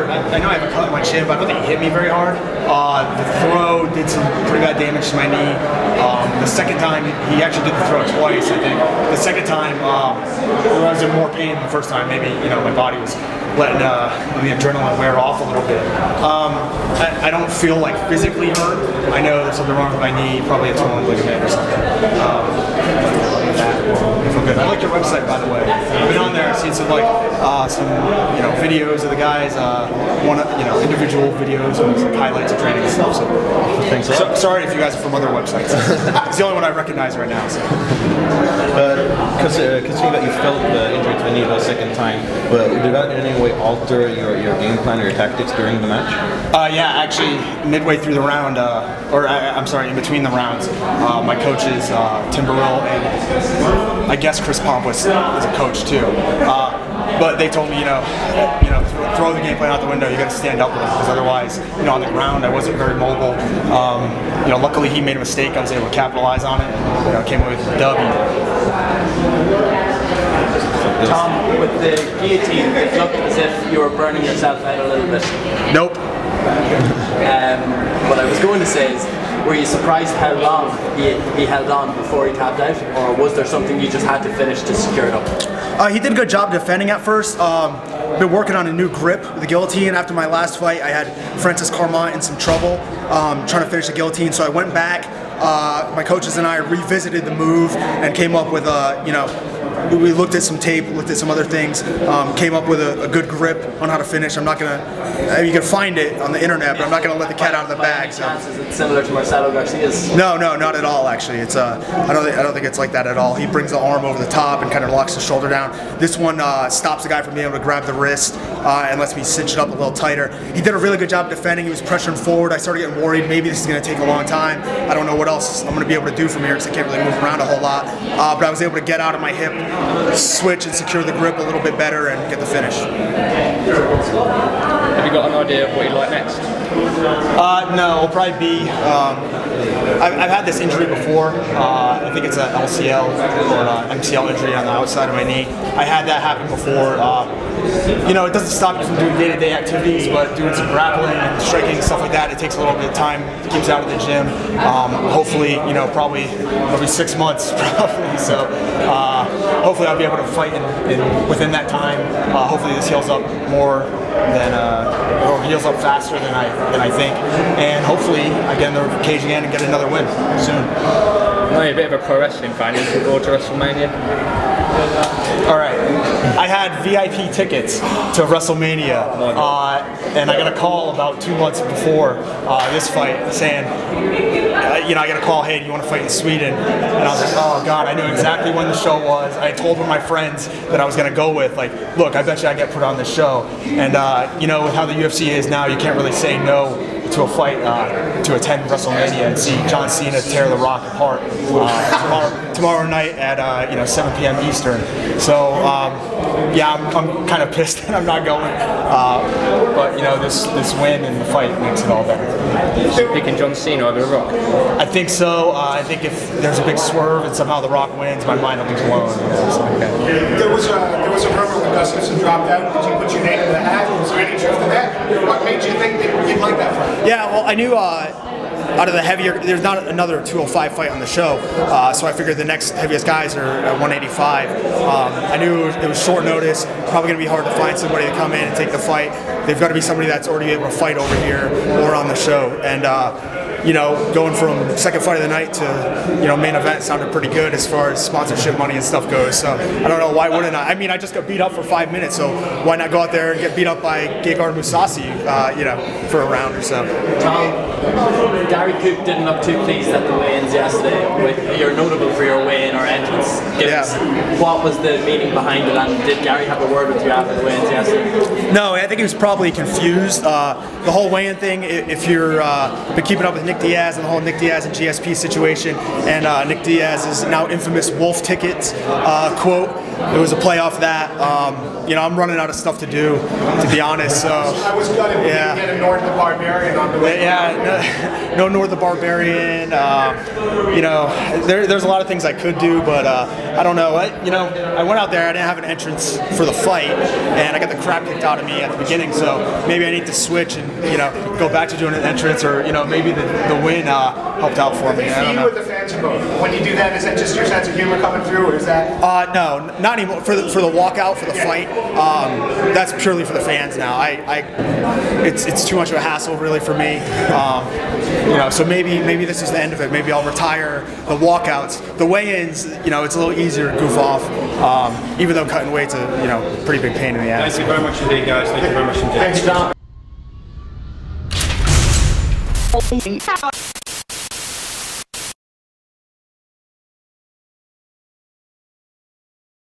remember, I know I have a cut on my chin, but I don't think he hit me very hard. The throw did some pretty bad damage to my knee. The second time, he actually did the throw twice, I think. The second time, I was in more pain than the first time. Maybe, you know, my body was letting the adrenaline wear off a little bit. I don't feel like physically hurt. I know there's something wrong with my knee, probably a torn ligament or something. I feel good. I like your website, by the way. I've been on there, I've seen some videos of the guys, individual videos and like highlights of training and stuff. So, thanks. So, sorry if you guys are from other websites. It's the only one I recognize right now. So. Considering that you felt the injury to the knee the second time, but did that in any way alter your game plan or your tactics during the match? Yeah, actually, midway through the round, in between the rounds, my coaches, Tim Burrell and I guess Chris Pompous is a coach too. But they told me, throw the game plan out the window. You got to stand up with it, because otherwise, on the ground, I wasn't very mobile. Luckily he made a mistake. I was able to capitalize on it, and came away with a W. Tom, with the guillotine, it looked as if you were burning yourself out a little bit. Nope. What I was going to say is, were you surprised how long he held on before he tapped out, or was there something you just had to finish to secure it up? He did a good job defending at first. Been working on a new grip with the guillotine. After my last fight, I had Francis Carmont in some trouble trying to finish the guillotine, so I went back. My coaches and I revisited the move and came up with we looked at some tape, looked at some other things, came up with a good grip on how to finish. I'm not gonna, you can find it on the internet, but I'm not gonna let the cat out of the bag. So. Is it similar to Marcelo Garcia's? No, not at all. Actually, it's I don't think it's like that at all. He brings the arm over the top and kind of locks the shoulder down. This one stops the guy from being able to grab the wrist and lets me cinch it up a little tighter. He did a really good job defending. He was pressuring forward. I started getting worried. Maybe this is going to take a long time. I don't know what else I'm going to be able to do from here because I can't really move around a whole lot. But I was able to get out of my hip, switch and secure the grip a little bit better and get the finish. Have you got an idea of what you'd like next? No, it'll probably be, I've had this injury before. I think it's an LCL or an MCL injury on the outside of my knee. I had that happen before. It doesn't stop you from doing day-to-day activities, but doing some grappling and striking and stuff like that, it takes a little bit of time to keep out of the gym. Hopefully, probably it'll be 6 months probably. So hopefully I'll be able to fight within that time. Hopefully this heals up more than, or heals up faster than I think. And hopefully I get in the cage again and get another win soon. I know you're a bit of a pro wrestling fan. You looking forward to WrestleMania? Alright, I had VIP tickets to WrestleMania, and I got a call about 2 months before this fight saying, I got a call, hey, do you want to fight in Sweden? And I was like, oh God, I knew exactly when the show was. I told one of my friends that I was going to go with, like, look, I bet you I get put on this show. And with how the UFC is now, you can't really say no to a fight to attend WrestleMania and see John Cena tear The Rock apart tomorrow night at 7 p.m. Eastern. So yeah, I'm kind of pissed that I'm not going. But this win and the fight makes it all better. So picking John Cena over The Rock? I think so. I think if there's a big swerve and somehow The Rock wins, my mind will be blown. So, okay. There was a rumor when Gustafsson dropped out. Did you put your name in the hat? Was there any truth to that? What made you think that you'd like that fight? Yeah, well, I knew out of the heavier, there's not another 205 fight on the show, so I figured the next heaviest guys are at 185. I knew it was short notice, probably going to be hard to find somebody to come in and take the fight. They've got to be somebody that's already able to fight over here or on the show. And going from second fight of the night to main event sounded pretty good as far as sponsorship money and stuff goes. So I don't know, why wouldn't I? I mean, I just got beat up for 5 minutes, so why not go out there and get beat up by Gegard Mousasi, for a round or so. Tom, Gary Cook didn't look too pleased at the weigh-ins yesterday. You're notable for your weigh-in or entrance. What was the meaning behind it, and did Gary have a word with you after the weigh-ins yesterday? No, I think he was probably confused. The whole weigh-in thing, if you're been keeping up with Nick Diaz and the whole Nick Diaz and GSP situation, and Nick Diaz's now infamous wolf tickets quote, it was a play off that. You know, I'm running out of stuff to do, to be honest. So I was gutted when you get a Nord the Barbarian on the way. Yeah, no Nord the Barbarian. You know, there's a lot of things I could do, but I don't know. You know, I went out there, I didn't have an entrance for the fight, and I got the crap kicked out of me at the beginning, so maybe I need to switch and, you know, go back to doing an entrance, or, you know, maybe the win helped out for me. I don't know. With the fans are both. When you do that, is that just your sense of humor coming through, or is that? No, not anymore. For the walkout, for the fight, that's purely for the fans now. It's too much of a hassle, really, for me. You know, so maybe this is the end of it. Maybe I'll retire the walkouts. The weigh-ins, you know, it's a little easier to goof off. Even though cutting weight's a, you know, pretty big pain in the ass. Thank you very much indeed, guys. Thank you very much indeed. Thanks, John.